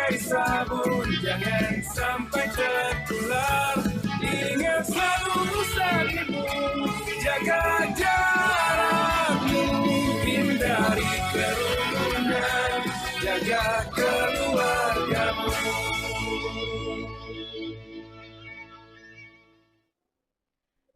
pakai sabun, jangan sampai tertular. Ingat selalu usap ibu, jaga jarakmu, hindari kerumunan, jaga keluargamu.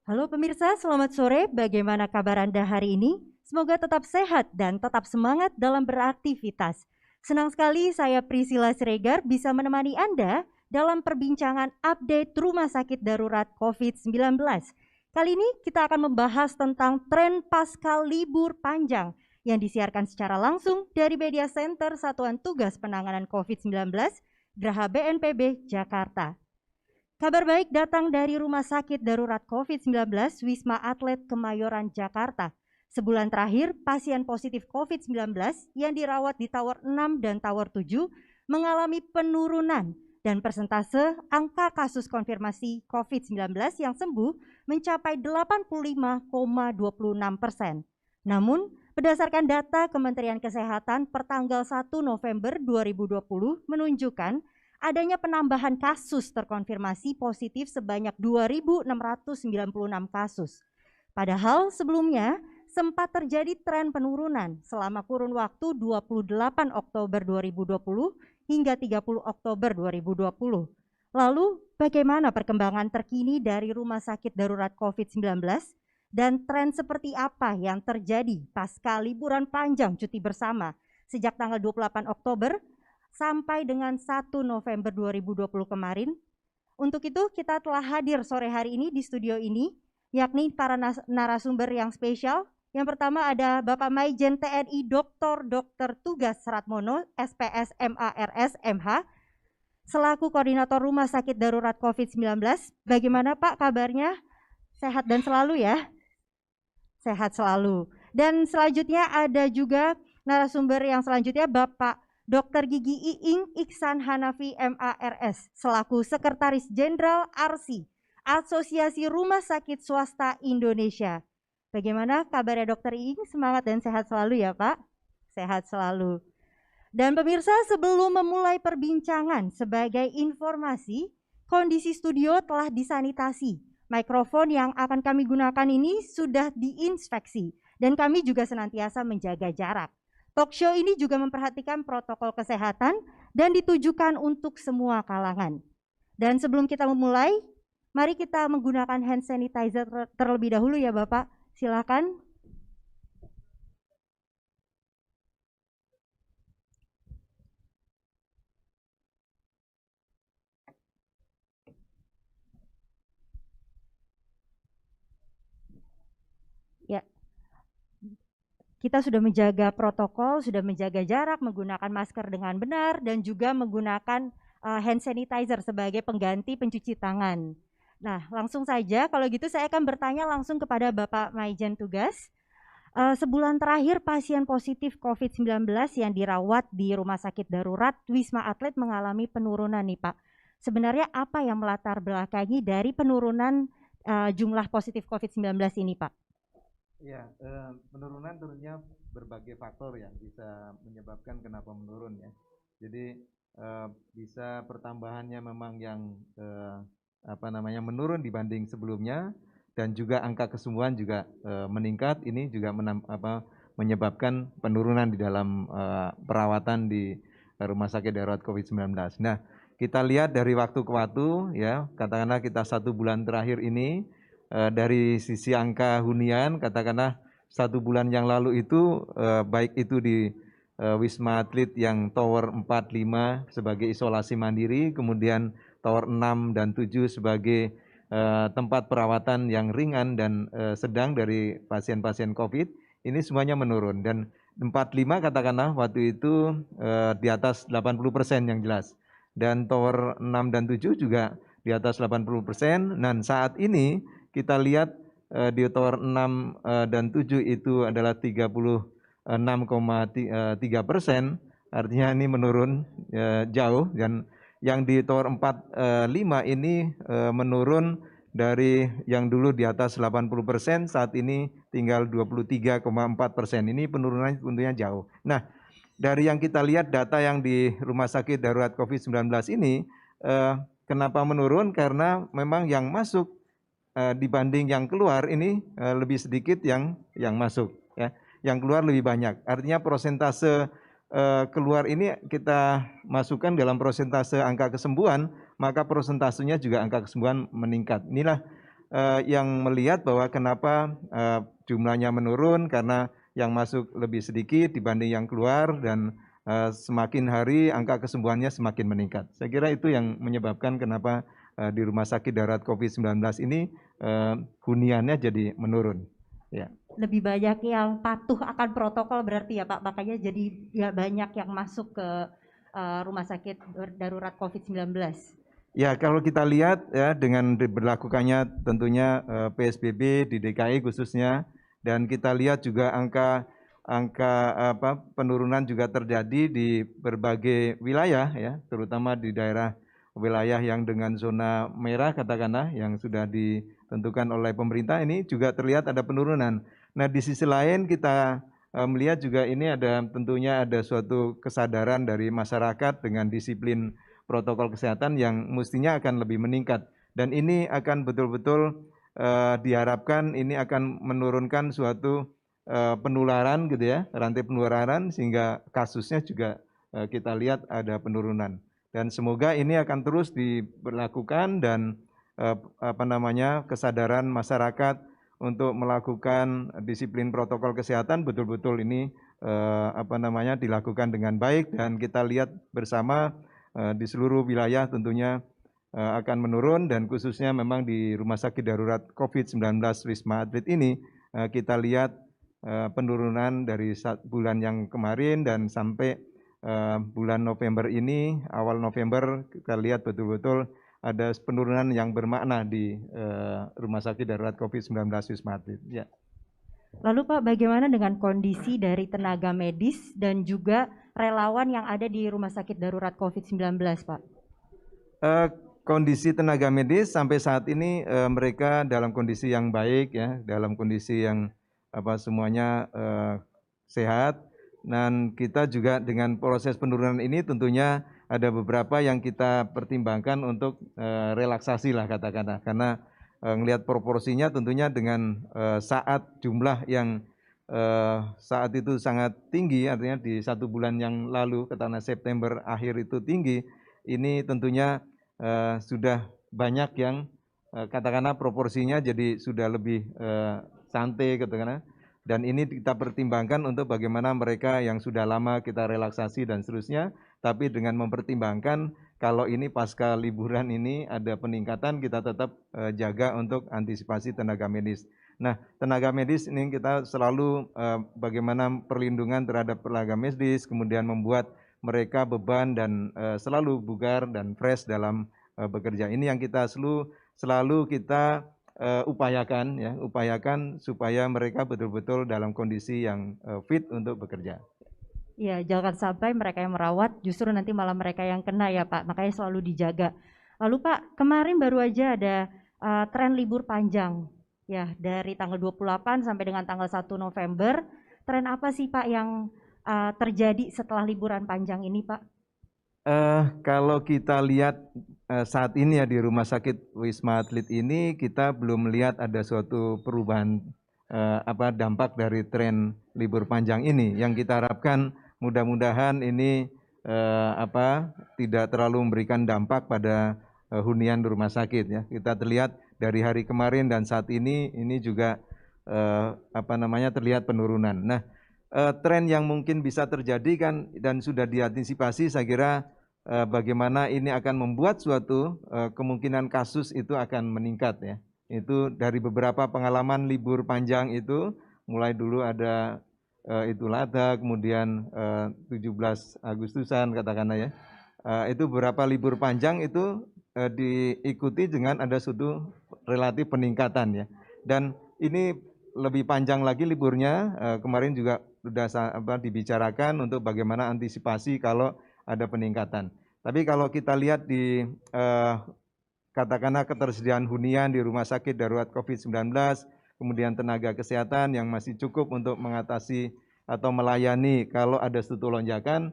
Halo pemirsa, selamat sore. Bagaimana kabar Anda hari ini? Semoga tetap sehat dan tetap semangat dalam beraktivitas. Senang sekali saya Priscilla Siregar bisa menemani Anda dalam perbincangan update Rumah Sakit Darurat COVID-19. Kali ini kita akan membahas tentang tren pasca libur panjang yang disiarkan secara langsung dari Media Center Satuan Tugas Penanganan COVID-19 Geraha BNPB Jakarta. Kabar baik datang dari Rumah Sakit Darurat COVID-19 Wisma Atlet Kemayoran Jakarta. Sebulan terakhir, pasien positif COVID-19 yang dirawat di Tower 6 dan Tower 7 mengalami penurunan dan persentase angka kasus konfirmasi COVID-19 yang sembuh mencapai 85,26%. Namun, berdasarkan data Kementerian Kesehatan pertanggal 1 November 2020 menunjukkan adanya penambahan kasus terkonfirmasi positif sebanyak 2.696 kasus. Padahal sebelumnya sempat terjadi tren penurunan selama kurun waktu 28 Oktober 2020 hingga 30 Oktober 2020. Lalu bagaimana perkembangan terkini dari Rumah Sakit Darurat COVID-19 dan tren seperti apa yang terjadi pasca liburan panjang cuti bersama sejak tanggal 28 Oktober sampai dengan 1 November 2020 kemarin. Untuk itu kita telah hadir sore hari ini di studio ini, yakni para narasumber yang spesial. Yang pertama ada Bapak Maijen TNI Dr. Tugas Ratmono, SPS MARS MH, selaku Koordinator Rumah Sakit Darurat COVID-19. Bagaimana Pak kabarnya? Sehat dan selalu ya? Sehat selalu. Dan selanjutnya ada juga narasumber yang selanjutnya Bapak Dr. Gigi Iing Iksan Hanafi MARS selaku Sekretaris Jenderal ARSI, Asosiasi Rumah Sakit Swasta Indonesia. Bagaimana kabarnya Dr. Iing? Semangat dan sehat selalu ya Pak? Sehat selalu. Dan pemirsa, sebelum memulai perbincangan, sebagai informasi, kondisi studio telah disanitasi. Mikrofon yang akan kami gunakan ini sudah diinspeksi dan kami juga senantiasa menjaga jarak. Talk show ini juga memperhatikan protokol kesehatan dan ditujukan untuk semua kalangan. Dan sebelum kita memulai, mari kita menggunakan hand sanitizer terlebih dahulu ya Bapak. Silakan. Ya. Kita sudah menjaga protokol, sudah menjaga jarak, menggunakan masker dengan benar, dan juga menggunakan hand sanitizer sebagai pengganti pencuci tangan. Nah, langsung saja, kalau gitu saya akan bertanya langsung kepada Bapak Maijen Tugas. Sebulan terakhir pasien positif COVID-19 yang dirawat di Rumah Sakit Darurat Wisma Atlet mengalami penurunan nih Pak. Sebenarnya apa yang melatar belakangi dari penurunan jumlah positif COVID-19 ini Pak? Ya, penurunan tentunya berbagai faktor yang bisa menyebabkan kenapa menurun ya. Jadi bisa pertambahannya memang yang menurun dibanding sebelumnya, dan juga angka kesembuhan juga meningkat. Ini juga menyebabkan penurunan di dalam perawatan di Rumah Sakit Darurat COVID-19. Nah, kita lihat dari waktu ke waktu ya, katakanlah kita 1 bulan terakhir ini. Dari sisi angka hunian, katakanlah 1 bulan yang lalu itu baik itu di Wisma Atlet yang Tower 4, 5 sebagai isolasi mandiri, kemudian Tower 6 dan 7 sebagai tempat perawatan yang ringan dan sedang dari pasien-pasien COVID, ini semuanya menurun. Dan 4, 5 katakanlah waktu itu di atas 80% yang jelas. Dan Tower 6 dan 7 juga di atas 80%. Dan saat ini kita lihat di Tower 6 dan 7 itu adalah 36,3%, artinya ini menurun jauh. Dan yang di Tower 4, 5 ini menurun dari yang dulu di atas 80%, saat ini tinggal 23,4%. Ini penurunannya tentunya jauh. Nah, dari yang kita lihat data yang di rumah sakit darurat COVID-19 ini, kenapa menurun? Karena memang yang masuk dibanding yang keluar ini lebih sedikit yang masuk, ya. Yang keluar lebih banyak. Artinya persentase keluar ini kita masukkan dalam persentase angka kesembuhan, maka persentasenya juga angka kesembuhan meningkat. Inilah yang melihat bahwa kenapa jumlahnya menurun, karena yang masuk lebih sedikit dibanding yang keluar, dan semakin hari angka kesembuhannya semakin meningkat. Saya kira itu yang menyebabkan kenapa di rumah sakit darurat COVID-19 ini huniannya jadi menurun. Ya. Lebih banyak yang patuh akan protokol berarti ya Pak, makanya jadi ya banyak yang masuk ke rumah sakit darurat COVID-19. Ya, kalau kita lihat ya dengan diberlakukannya tentunya PSBB di DKI khususnya, dan kita lihat juga angka penurunan juga terjadi di berbagai wilayah ya, terutama di daerah wilayah yang dengan zona merah katakanlah yang sudah ditentukan oleh pemerintah, ini juga terlihat ada penurunan. Nah, di sisi lain kita melihat juga ini tentunya ada suatu kesadaran dari masyarakat dengan disiplin protokol kesehatan yang mestinya akan lebih meningkat, dan ini akan betul-betul diharapkan ini akan menurunkan suatu penularan gitu ya, rantai penularan, sehingga kasusnya juga kita lihat ada penurunan, dan semoga ini akan terus diberlakukan, dan kesadaran masyarakat untuk melakukan disiplin protokol kesehatan betul-betul ini dilakukan dengan baik, dan kita lihat bersama di seluruh wilayah tentunya akan menurun, dan khususnya memang di Rumah Sakit Darurat COVID-19 Wisma Atlet ini kita lihat penurunan dari bulan yang kemarin dan sampai bulan November ini, awal November kita lihat betul-betul ada penurunan yang bermakna di Rumah Sakit Darurat COVID-19 Wisma Atlet. Ya. Lalu Pak, bagaimana dengan kondisi dari tenaga medis dan juga relawan yang ada di Rumah Sakit Darurat COVID-19, Pak? Kondisi tenaga medis sampai saat ini mereka dalam kondisi yang baik ya, dalam kondisi yang semuanya sehat, dan kita juga dengan proses penurunan ini tentunya ada beberapa yang kita pertimbangkan untuk relaksasi lah katakanlah, karena ngelihat proporsinya tentunya dengan saat jumlah yang saat itu sangat tinggi, artinya di 1 bulan yang lalu katakanlah September akhir itu tinggi, ini tentunya sudah banyak yang katakanlah proporsinya jadi sudah lebih santai katakanlah, dan ini kita pertimbangkan untuk bagaimana mereka yang sudah lama kita relaksasi dan seterusnya, tapi dengan mempertimbangkan kalau ini pasca liburan ini ada peningkatan, kita tetap jaga untuk antisipasi tenaga medis. Nah, tenaga medis ini kita selalu bagaimana perlindungan terhadap tenaga medis, kemudian membuat mereka beban dan selalu bugar dan fresh dalam bekerja. Ini yang kita selalu kita upayakan supaya mereka betul-betul dalam kondisi yang fit untuk bekerja. Ya, jangan sampai mereka yang merawat justru nanti malah mereka yang kena ya Pak, makanya selalu dijaga. Lalu Pak, kemarin baru aja ada tren libur panjang ya, dari tanggal 28 sampai dengan tanggal 1 November. Tren apa sih Pak yang terjadi setelah liburan panjang ini Pak? Kalau kita lihat saat ini ya di Rumah Sakit Wisma Atlet ini, kita belum melihat ada suatu perubahan dampak dari tren libur panjang ini. Yang kita harapkan mudah-mudahan ini tidak terlalu memberikan dampak pada hunian rumah sakit ya. Kita terlihat dari hari kemarin dan saat ini juga terlihat penurunan. Nah, tren yang mungkin bisa terjadi kan dan sudah diantisipasi, saya kira bagaimana ini akan membuat suatu kemungkinan kasus itu akan meningkat ya. Itu dari beberapa pengalaman libur panjang itu, mulai dulu ada Idul Adha, kemudian 17 Agustusan katakanlah ya. Itu beberapa libur panjang itu diikuti dengan ada suatu relatif peningkatan ya. Dan ini lebih panjang lagi liburnya, kemarin juga sudah dibicarakan untuk bagaimana antisipasi kalau ada peningkatan. Tapi kalau kita lihat di katakanlah ketersediaan hunian di Rumah Sakit Darurat COVID-19, kemudian tenaga kesehatan yang masih cukup untuk mengatasi atau melayani kalau ada suatu lonjakan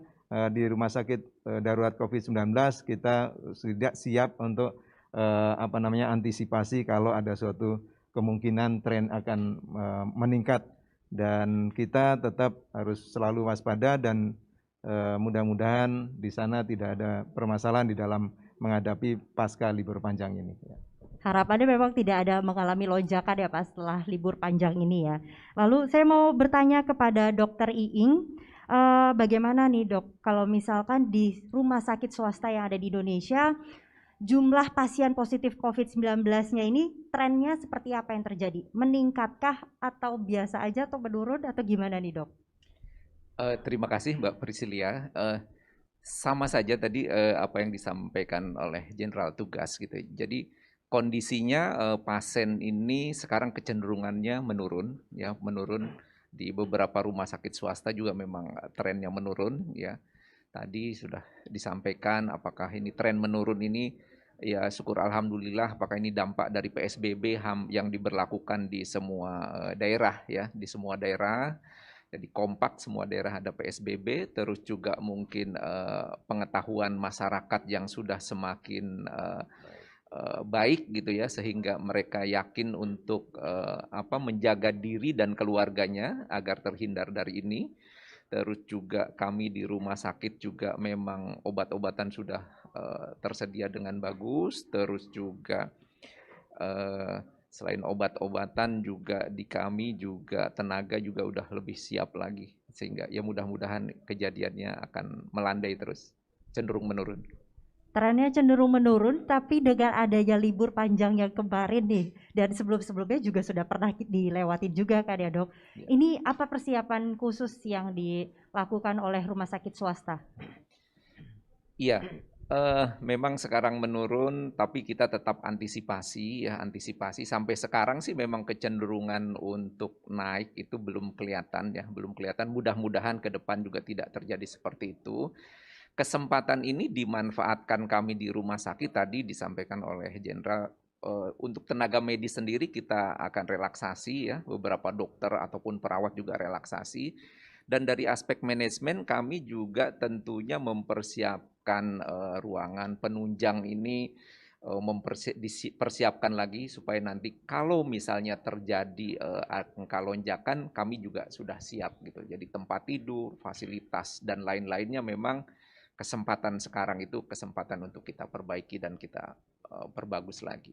di rumah sakit darurat COVID-19 kita sudah siap untuk antisipasi kalau ada suatu kemungkinan tren akan meningkat, dan kita tetap harus selalu waspada dan mudah-mudahan di sana tidak ada permasalahan di dalam menghadapi pasca libur panjang ini. Harapannya memang tidak ada mengalami lonjakan ya Pak setelah libur panjang ini ya. Lalu saya mau bertanya kepada Dokter Iing, bagaimana nih Dok, kalau misalkan di rumah sakit swasta yang ada di Indonesia, jumlah pasien positif COVID-19-nya ini trennya seperti apa yang terjadi? Meningkatkah atau biasa aja atau menurun atau gimana nih Dok? Terima kasih Mbak Priscilia. Sama saja tadi apa yang disampaikan oleh Jenderal Tugas gitu. Jadi kondisinya pasien ini sekarang kecenderungannya menurun, ya menurun di beberapa rumah sakit swasta juga memang trennya menurun, ya. Tadi sudah disampaikan apakah ini tren menurun ini, ya syukur alhamdulillah, apakah ini dampak dari PSBB yang diberlakukan di semua daerah, ya, di semua daerah. Jadi kompak semua daerah ada PSBB, terus juga mungkin pengetahuan masyarakat yang sudah semakin baik gitu ya, sehingga mereka yakin untuk menjaga diri dan keluarganya agar terhindar dari ini. Terus juga kami di rumah sakit juga memang obat-obatan sudah tersedia dengan bagus, terus juga selain obat-obatan juga di kami juga tenaga juga udah lebih siap lagi, sehingga ya mudah-mudahan kejadiannya akan melandai terus, cenderung menurun. Trennya cenderung menurun, tapi dengan adanya libur panjang yang kemarin nih, dan sebelum-sebelumnya juga sudah pernah dilewatin juga kan ya Dok. Ya. Ini apa persiapan khusus yang dilakukan oleh rumah sakit swasta? Iya. Memang sekarang menurun, tapi kita tetap antisipasi sampai sekarang sih memang kecenderungan untuk naik itu belum kelihatan ya, belum kelihatan. Mudah-mudahan ke depan juga tidak terjadi seperti itu. Kesempatan ini dimanfaatkan kami di rumah sakit, tadi disampaikan oleh Jenderal, untuk tenaga medis sendiri kita akan relaksasi ya, beberapa dokter ataupun perawat juga relaksasi. Dan dari aspek manajemen kami juga tentunya mempersiapkan ruangan penunjang ini, dipersiapkan lagi supaya nanti kalau misalnya terjadi angka lonjakan kami juga sudah siap gitu. Jadi tempat tidur, fasilitas dan lain-lainnya memang kesempatan sekarang itu kesempatan untuk kita perbaiki dan kita perbagus lagi.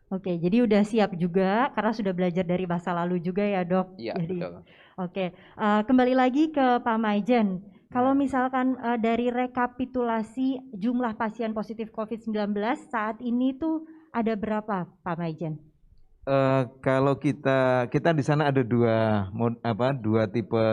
Oke, jadi udah siap juga karena sudah belajar dari masa lalu juga ya Dok. Iya, jadi, betul. Oke, kembali lagi ke Pak Maijen. Kalau misalkan dari rekapitulasi jumlah pasien positif COVID-19 saat ini tuh ada berapa Pak Maijen? Kalau kita di sana ada dua tipe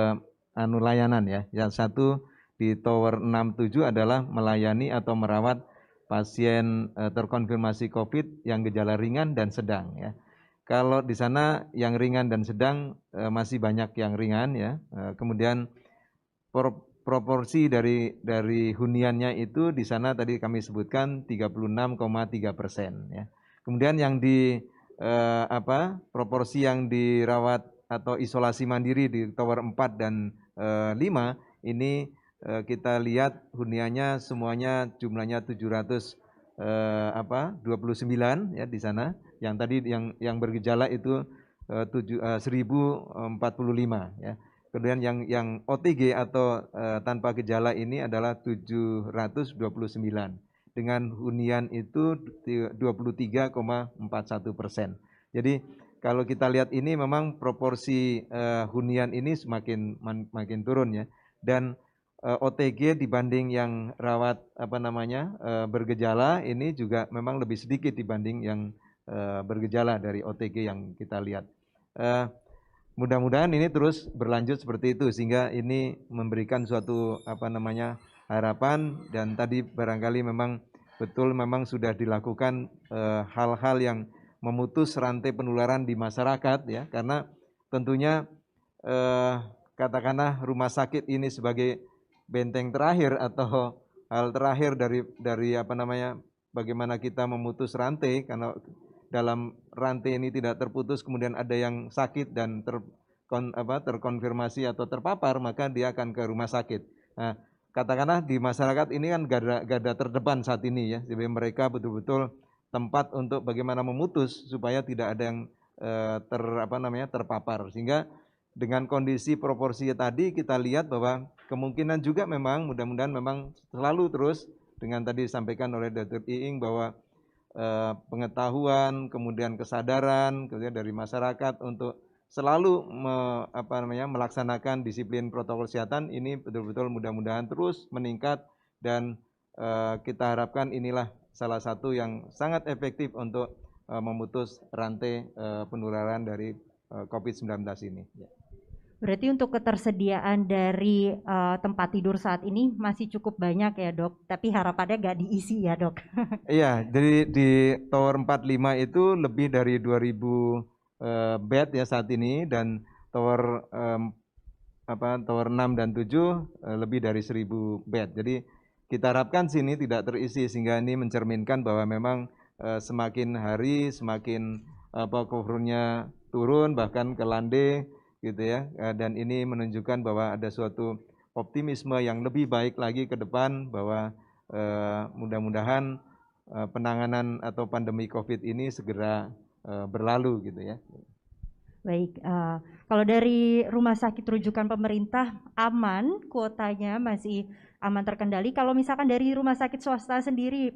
layanan ya. Yang satu di Tower 67 adalah melayani atau merawat pasien terkonfirmasi COVID yang gejala ringan dan sedang ya. Kalau di sana yang ringan dan sedang masih banyak yang ringan ya. Kemudian proporsi dari huniannya itu di sana tadi kami sebutkan 36,3% ya. Kemudian yang proporsi yang dirawat atau isolasi mandiri di Tower 4 dan 5 ini kita lihat huniannya semuanya jumlahnya 729 ya di sana. Yang tadi yang bergejala itu 1045 ya. Kemudian yang OTG atau tanpa gejala ini adalah 729 dengan hunian itu 23,41%. Jadi kalau kita lihat ini memang proporsi hunian ini makin turun ya, dan OTG dibanding yang rawat bergejala ini juga memang lebih sedikit dibanding yang bergejala dari OTG yang kita lihat. Mudah-mudahan ini terus berlanjut seperti itu sehingga ini memberikan suatu harapan, dan tadi barangkali memang betul memang sudah dilakukan hal-hal yang memutus rantai penularan di masyarakat ya, karena tentunya katakanlah rumah sakit ini sebagai benteng terakhir atau hal terakhir dari bagaimana kita memutus rantai, karena dalam rantai ini tidak terputus kemudian ada yang sakit dan terkonfirmasi atau terpapar, maka dia akan ke rumah sakit. Nah, katakanlah di masyarakat ini kan garda terdepan saat ini ya, jadi mereka betul-betul tempat untuk bagaimana memutus supaya tidak ada yang terpapar. Sehingga dengan kondisi proporsi tadi kita lihat bahwa kemungkinan juga memang mudah-mudahan memang selalu terus dengan tadi disampaikan oleh Dr. Iing bahwa pengetahuan, kemudian kesadaran kemudian dari masyarakat untuk selalu melaksanakan disiplin protokol kesehatan ini betul-betul mudah-mudahan terus meningkat dan kita harapkan inilah salah satu yang sangat efektif untuk memutus rantai penularan dari COVID-19 ini. Berarti untuk ketersediaan dari tempat tidur saat ini masih cukup banyak ya dok, tapi harapannya nggak diisi ya dok. Iya, jadi di Tower 45 itu lebih dari 2000 bed ya saat ini, dan Tower Tower 6 dan 7 lebih dari 1000 bed. Jadi kita harapkan sini tidak terisi sehingga ini mencerminkan bahwa memang semakin hari semakin covernya turun bahkan ke landai gitu ya, dan ini menunjukkan bahwa ada suatu optimisme yang lebih baik lagi ke depan bahwa mudah-mudahan penanganan atau pandemi COVID ini segera berlalu gitu ya. Baik, kalau dari rumah sakit rujukan pemerintah aman, kuotanya masih aman terkendali. Kalau misalkan dari rumah sakit swasta sendiri,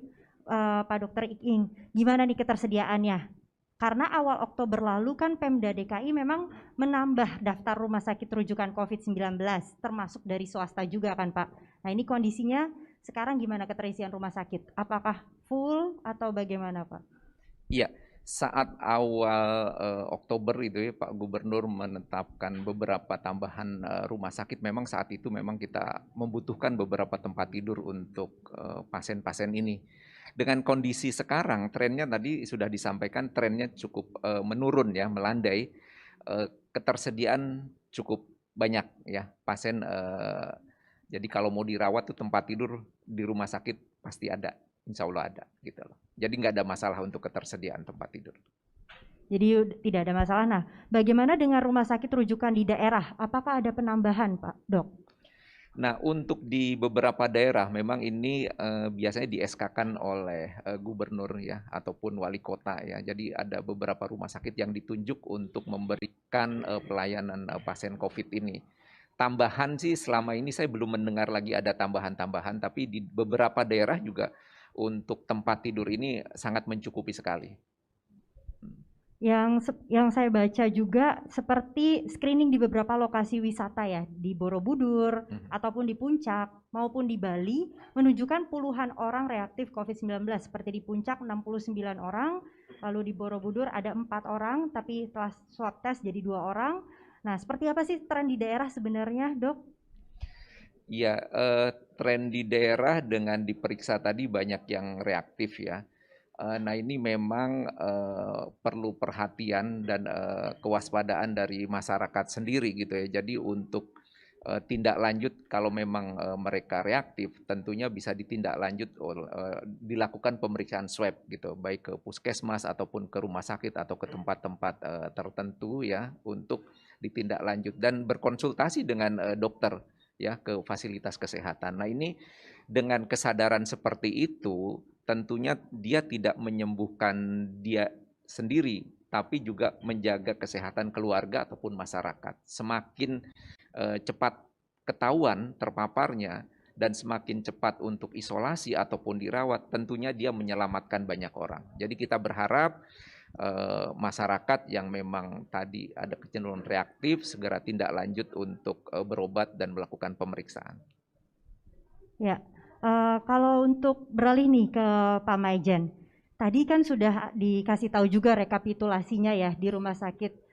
Pak Dr. Iing, gimana nih ketersediaannya? Karena awal Oktober lalu kan Pemda DKI memang menambah daftar rumah sakit rujukan COVID-19, termasuk dari swasta juga kan Pak. Nah ini kondisinya sekarang gimana keterisian rumah sakit? Apakah full atau bagaimana Pak? Iya, saat awal Oktober itu ya Pak Gubernur menetapkan beberapa tambahan rumah sakit, memang saat itu memang kita membutuhkan beberapa tempat tidur untuk pasien-pasien ini. Dengan kondisi sekarang, trennya tadi sudah disampaikan, trennya cukup menurun ya, melandai. Ketersediaan cukup banyak ya pasien. Jadi kalau mau dirawat tuh tempat tidur di rumah sakit pasti ada, insya Allah ada gitu loh. Jadi nggak ada masalah untuk ketersediaan tempat tidur. Jadi tidak ada masalah. Nah, bagaimana dengan rumah sakit rujukan di daerah? Apakah ada penambahan Pak Dok? Nah, untuk di beberapa daerah memang ini biasanya di-SK-kan oleh gubernur ya ataupun wali kota ya. Jadi ada beberapa rumah sakit yang ditunjuk untuk memberikan pelayanan pasien COVID ini. Tambahan sih selama ini saya belum mendengar lagi ada tambahan-tambahan, tapi di beberapa daerah juga untuk tempat tidur ini sangat mencukupi sekali. Yang saya baca juga seperti screening di beberapa lokasi wisata ya, di Borobudur ataupun di Puncak maupun di Bali menunjukkan puluhan orang reaktif COVID-19, seperti di Puncak 69 orang, lalu di Borobudur ada 4 orang tapi setelah swab test jadi 2 orang. Nah, seperti apa sih tren di daerah sebenarnya, Dok? Ya, tren di daerah dengan diperiksa tadi banyak yang reaktif ya. Nah ini memang perlu perhatian dan kewaspadaan dari masyarakat sendiri gitu ya. Jadi untuk tindak lanjut kalau memang mereka reaktif, tentunya bisa ditindaklanjut dilakukan pemeriksaan swab gitu, baik ke puskesmas ataupun ke rumah sakit atau ke tempat-tempat tertentu ya untuk ditindaklanjut dan berkonsultasi dengan dokter ya ke fasilitas kesehatan. Nah ini dengan kesadaran seperti itu, tentunya dia tidak menyembuhkan dia sendiri, tapi juga menjaga kesehatan keluarga ataupun masyarakat. Semakin cepat ketahuan terpaparnya dan semakin cepat untuk isolasi ataupun dirawat, tentunya dia menyelamatkan banyak orang. Jadi kita berharap masyarakat yang memang tadi ada kecenderungan reaktif segera tindak lanjut untuk berobat dan melakukan pemeriksaan. Ya. Kalau untuk beralih nih ke Pak Maijen, tadi kan sudah dikasih tahu juga rekapitulasinya ya di rumah sakit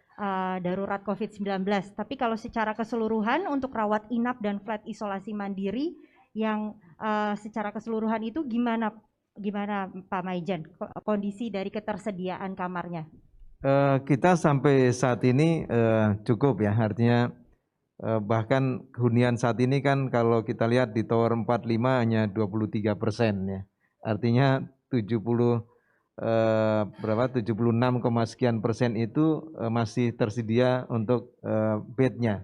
darurat COVID-19. Tapi kalau secara keseluruhan untuk rawat inap dan flat isolasi mandiri yang secara keseluruhan itu gimana Pak Maijen kondisi dari ketersediaan kamarnya? Kita sampai saat ini cukup ya, artinya bahkan hunian saat ini kan kalau kita lihat di Tower 45 hanya 23% ya. Artinya 70 berapa 76, sekian persen itu masih tersedia untuk bednya.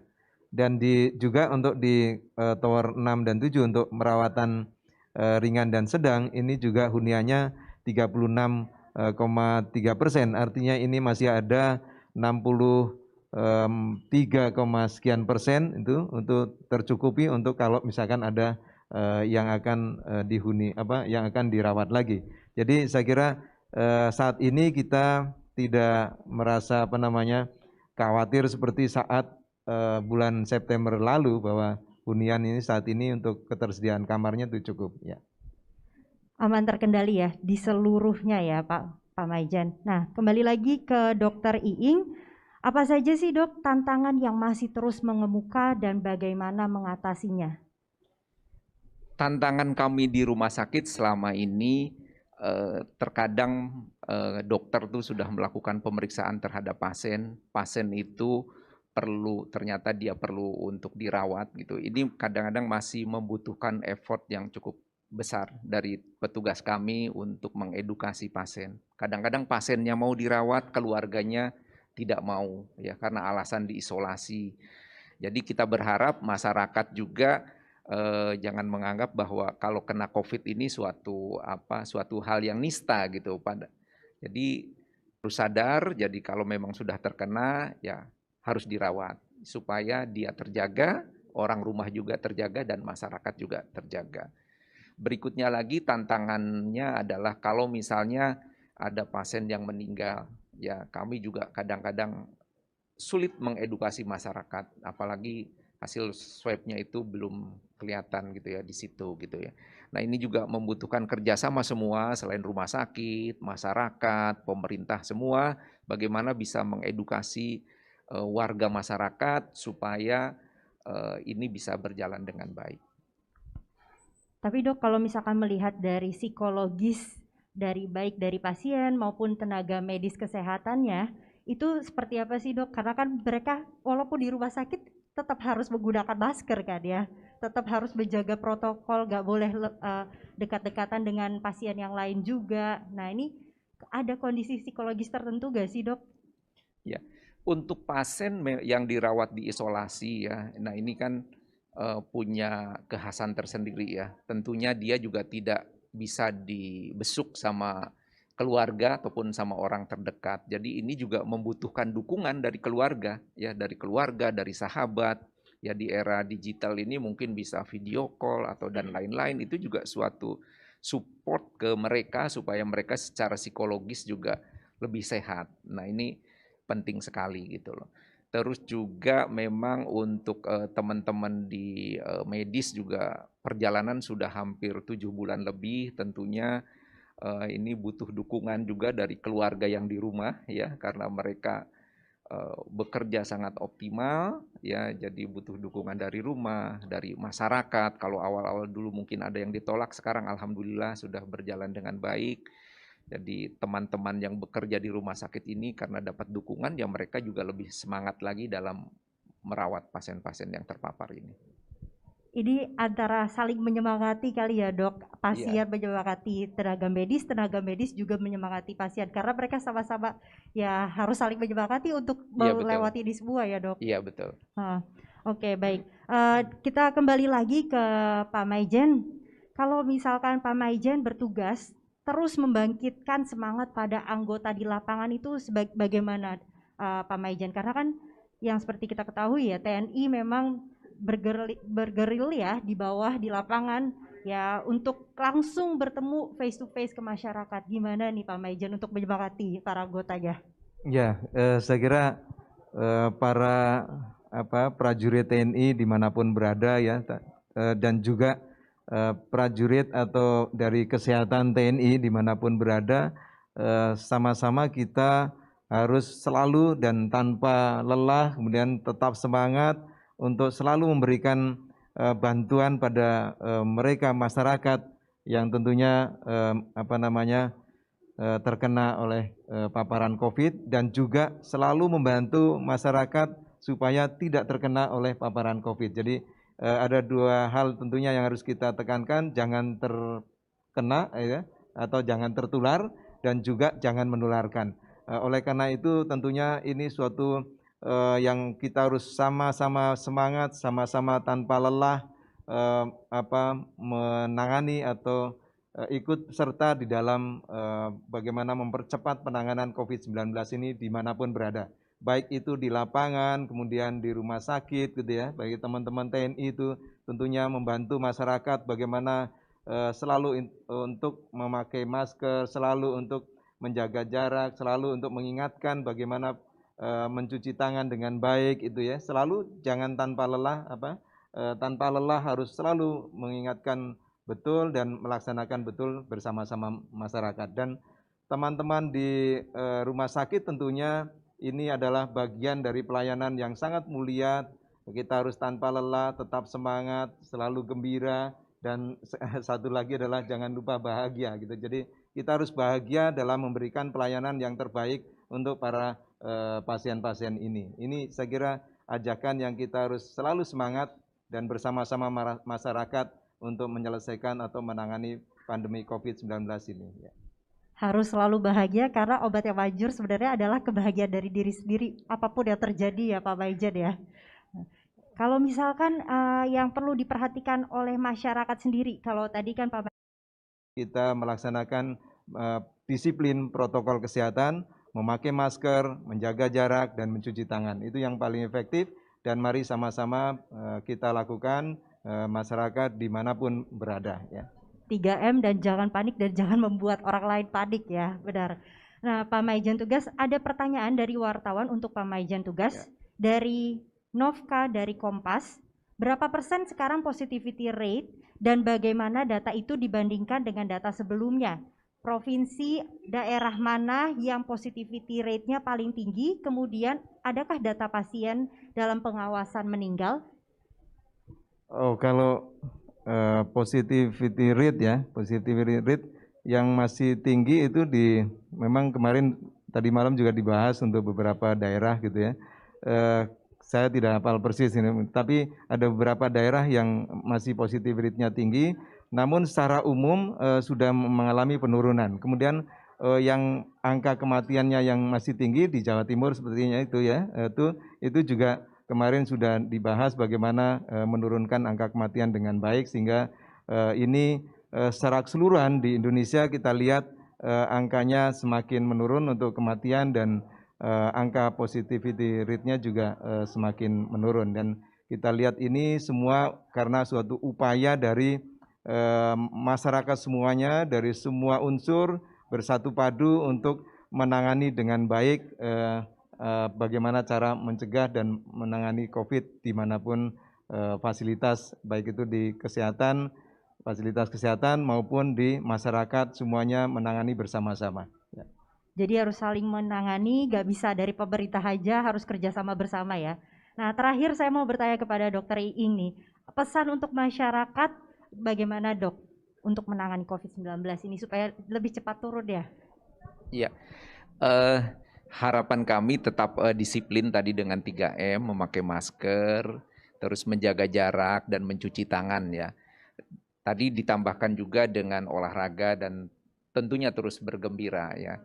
Dan juga untuk di tower 6 dan 7 untuk merawatan ringan dan sedang ini juga huniannya 36,3%. Artinya ini masih ada 63, sekian persen itu untuk tercukupi untuk kalau misalkan ada yang akan yang akan dirawat lagi. Jadi saya kira saat ini kita tidak merasa khawatir seperti saat bulan September lalu bahwa hunian ini saat ini untuk ketersediaan kamarnya itu cukup ya. Aman terkendali ya di seluruhnya ya Pak Maijan. Nah, kembali lagi ke Dokter Iing, apa saja sih Dok tantangan yang masih terus mengemuka dan bagaimana mengatasinya? Tantangan kami di rumah sakit selama ini terkadang dokter tuh sudah melakukan pemeriksaan terhadap pasien itu ternyata dia perlu untuk dirawat gitu. Ini kadang-kadang masih membutuhkan effort yang cukup besar dari petugas kami untuk mengedukasi pasien. Kadang-kadang pasiennya mau dirawat, keluarganya tidak mau ya karena alasan diisolasi. Jadi kita berharap masyarakat juga jangan menganggap bahwa kalau kena COVID ini suatu hal yang nista gitu jadi harus sadar. Jadi kalau memang sudah terkena ya harus dirawat supaya dia terjaga, orang rumah juga terjaga dan masyarakat juga terjaga. Berikutnya lagi tantangannya adalah kalau misalnya ada pasien yang meninggal, ya kami juga kadang-kadang sulit mengedukasi masyarakat, apalagi hasil swabnya itu belum kelihatan gitu ya di situ gitu ya. Nah ini juga membutuhkan kerjasama semua selain rumah sakit, masyarakat, pemerintah semua, bagaimana bisa mengedukasi warga masyarakat supaya ini bisa berjalan dengan baik. Tapi Dok, kalau misalkan melihat dari psikologis baik dari pasien maupun tenaga medis kesehatannya, itu seperti apa sih Dok? Karena kan mereka walaupun di rumah sakit tetap harus menggunakan masker kan ya, tetap harus menjaga protokol, nggak boleh dekat-dekatan dengan pasien yang lain juga. Nah ini ada kondisi psikologis tertentu nggak sih Dok? Ya, untuk pasien yang dirawat di isolasi ya, nah ini kan punya kekhasan tersendiri ya. Tentunya dia juga tidak bisa dibesuk sama keluarga ataupun sama orang terdekat. Jadi ini juga membutuhkan dukungan dari keluarga, ya dari sahabat. Ya di era digital ini mungkin bisa video call atau dan lain-lain, itu juga suatu support ke mereka supaya mereka secara psikologis juga lebih sehat. Nah ini penting sekali gitu loh. Terus juga memang untuk teman-teman di medis juga perjalanan sudah hampir 7 bulan lebih, tentunya ini butuh dukungan juga dari keluarga yang di rumah ya, karena mereka bekerja sangat optimal ya, jadi butuh dukungan dari rumah, dari masyarakat. Kalau awal-awal dulu mungkin ada yang ditolak, sekarang alhamdulillah sudah berjalan dengan baik. Jadi teman-teman yang bekerja di rumah sakit ini karena dapat dukungan ya mereka juga lebih semangat lagi dalam merawat pasien-pasien yang terpapar ini. Ini antara saling menyemangati kali ya Dok, pasien menyemangati tenaga medis juga menyemangati pasien, karena mereka sama-sama ya harus saling menyemangati untuk melewati ini semua ya Dok. Iya betul. Oke, baik, kita kembali lagi ke Pak Maijen. Kalau misalkan Pak Maijen bertugas terus membangkitkan semangat pada anggota di lapangan itu bagaimana Pak Maijen? Karena kan yang seperti kita ketahui ya TNI memang bergerilya di bawah di lapangan ya untuk langsung bertemu face to face ke masyarakat. Gimana nih Pak Maijen untuk menyemangati para anggotanya? Ya, saya kira para prajurit TNI dimanapun berada ya, dan juga prajurit atau dari kesehatan TNI dimanapun berada, sama-sama kita harus selalu dan tanpa lelah kemudian tetap semangat untuk selalu memberikan bantuan pada mereka masyarakat yang tentunya terkena oleh paparan COVID, dan juga selalu membantu masyarakat supaya tidak terkena oleh paparan COVID. Jadi ada dua hal tentunya yang harus kita tekankan, jangan terkena ya, atau jangan tertular, dan juga jangan menularkan. Oleh karena itu tentunya ini suatu yang kita harus sama-sama semangat, sama-sama tanpa lelah menangani atau ikut serta di dalam bagaimana mempercepat penanganan COVID-19 ini dimanapun berada. Baik itu di lapangan, kemudian di rumah sakit gitu ya, bagi teman-teman TNI itu tentunya membantu masyarakat bagaimana selalu untuk memakai masker, selalu untuk menjaga jarak, selalu untuk mengingatkan bagaimana mencuci tangan dengan baik itu ya, selalu jangan tanpa lelah tanpa lelah harus selalu mengingatkan betul dan melaksanakan betul bersama-sama masyarakat. Dan teman-teman di rumah sakit tentunya ini adalah bagian dari pelayanan yang sangat mulia. Kita harus tanpa lelah, tetap semangat, selalu gembira, dan satu lagi adalah jangan lupa bahagia gitu. Jadi kita harus bahagia dalam memberikan pelayanan yang terbaik untuk para pasien-pasien ini. Ini saya kira ajakan yang kita harus selalu semangat dan bersama-sama masyarakat untuk menyelesaikan atau menangani pandemi COVID-19 ini. Ya. Harus selalu bahagia karena obat yang manjur sebenarnya adalah kebahagiaan dari diri sendiri apapun yang terjadi ya Pak Maijen ya. Kalau misalkan yang perlu diperhatikan oleh masyarakat sendiri, kalau tadi kan Pak kita melaksanakan disiplin protokol kesehatan, memakai masker, menjaga jarak, dan mencuci tangan. Itu yang paling efektif dan mari sama-sama kita lakukan masyarakat dimanapun berada. Ya. 3M dan jangan panik dan jangan membuat orang lain panik ya, benar. Nah Pak Maijen Tugas, ada pertanyaan dari wartawan untuk Pak Maijen Tugas. Ya. Dari Novka dari Kompas, berapa persen sekarang positivity rate dan bagaimana data itu dibandingkan dengan data sebelumnya? Provinsi, daerah mana yang positivity rate-nya paling tinggi, kemudian adakah data pasien dalam pengawasan meninggal? Oh, kalau positivity rate ya, positivity rate yang masih tinggi itu memang kemarin tadi malam juga dibahas untuk beberapa daerah gitu ya. Saya tidak hafal persis ini, tapi ada beberapa daerah yang masih positivity rate-nya tinggi. Namun secara umum sudah mengalami penurunan. Kemudian yang angka kematiannya yang masih tinggi di Jawa Timur sepertinya itu ya, itu juga kemarin sudah dibahas bagaimana menurunkan angka kematian dengan baik sehingga ini secara keseluruhan di Indonesia kita lihat angkanya semakin menurun untuk kematian dan angka positivity rate-nya juga semakin menurun. Dan kita lihat ini semua karena suatu upaya dari masyarakat semuanya, dari semua unsur bersatu padu untuk menangani dengan baik bagaimana cara mencegah dan menangani COVID dimanapun fasilitas, baik itu di kesehatan, fasilitas kesehatan maupun di masyarakat, semuanya menangani bersama-sama. Ya. Jadi harus saling menangani, gak bisa dari pemerintah aja, harus kerjasama bersama ya. Nah terakhir saya mau bertanya kepada Dr. Iing nih, pesan untuk masyarakat bagaimana dok untuk menangani COVID-19 ini supaya lebih cepat turun ya? Iya, harapan kami tetap disiplin tadi dengan 3M, memakai masker, terus menjaga jarak dan mencuci tangan ya. Tadi ditambahkan juga dengan olahraga dan tentunya terus bergembira ya.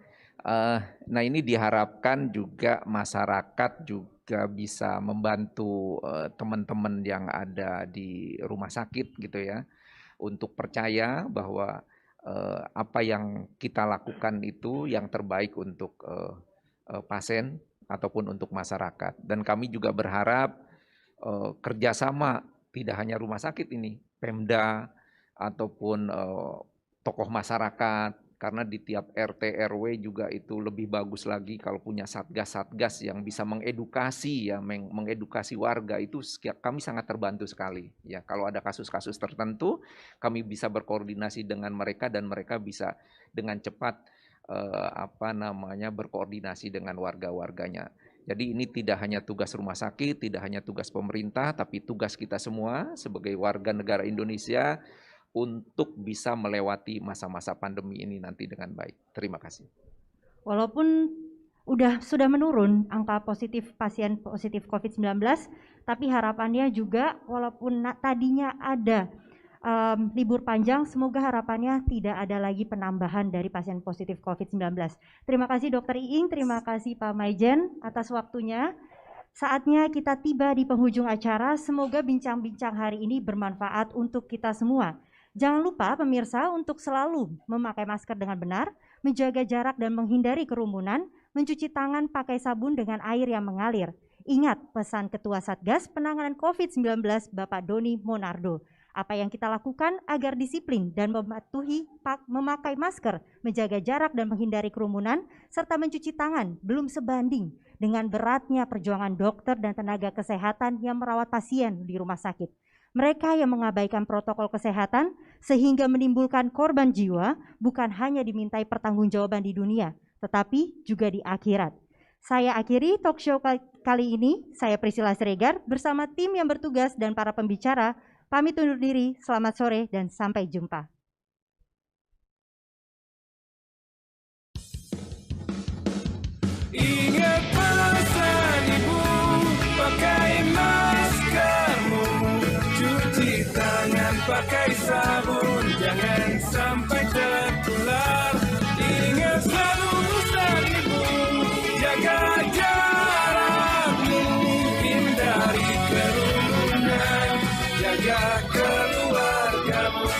Nah ini diharapkan juga masyarakat juga bisa membantu teman-teman yang ada di rumah sakit gitu ya, untuk percaya bahwa apa yang kita lakukan itu yang terbaik untuk pasien ataupun untuk masyarakat. Dan kami juga berharap kerjasama tidak hanya rumah sakit ini, Pemda ataupun tokoh masyarakat, karena di tiap RT RW juga itu lebih bagus lagi kalau punya satgas-satgas yang bisa mengedukasi ya, mengedukasi warga, itu kami sangat terbantu sekali ya. Kalau ada kasus-kasus tertentu kami bisa berkoordinasi dengan mereka dan mereka bisa dengan cepat berkoordinasi dengan warga-warganya. Jadi ini tidak hanya tugas rumah sakit, tidak hanya tugas pemerintah, tapi tugas kita semua sebagai warga negara Indonesia untuk bisa melewati masa-masa pandemi ini nanti dengan baik. Terima kasih. Walaupun sudah menurun angka pasien positif COVID-19, tapi harapannya juga walaupun tadinya ada libur panjang, semoga harapannya tidak ada lagi penambahan dari pasien positif COVID-19. Terima kasih Dr. Iing, terima kasih Pak Maijen atas waktunya. Saatnya kita tiba di penghujung acara, semoga bincang-bincang hari ini bermanfaat untuk kita semua. Jangan lupa pemirsa untuk selalu memakai masker dengan benar, menjaga jarak dan menghindari kerumunan, mencuci tangan pakai sabun dengan air yang mengalir. Ingat pesan Ketua Satgas Penanganan COVID-19 Bapak Doni Monardo. Apa yang kita lakukan agar disiplin dan mematuhi memakai masker, menjaga jarak dan menghindari kerumunan, serta mencuci tangan belum sebanding dengan beratnya perjuangan dokter dan tenaga kesehatan yang merawat pasien di rumah sakit. Mereka yang mengabaikan protokol kesehatan sehingga menimbulkan korban jiwa bukan hanya dimintai pertanggungjawaban di dunia, tetapi juga di akhirat. Saya akhiri talk show kali ini. Saya Priscilla Siregar bersama tim yang bertugas dan para pembicara. Pamit undur diri, selamat sore dan sampai jumpa. Ingat pesan ibu, pakai maskermu, cuci tangan pakai sabun, jangan sampai tertular. Ingat selalu pesan ibu, jaga jarakmu, hindari kerumunan, jaga keluargamu.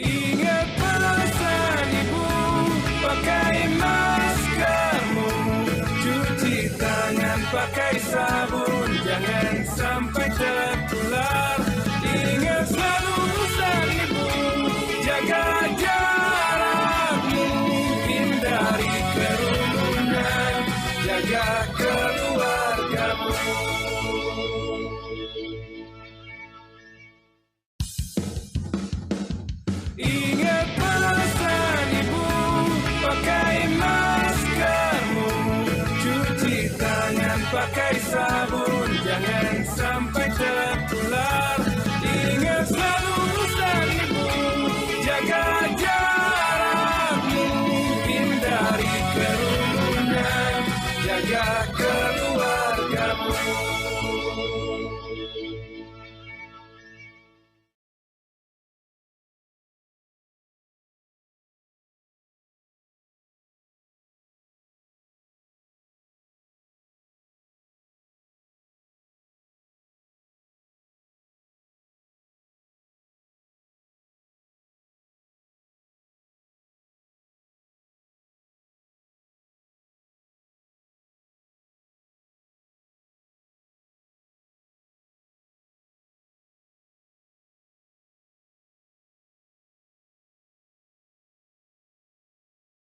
Ingat pesan ibu, pakai maskermu, cuci tangan pakai sabun, jangan sampai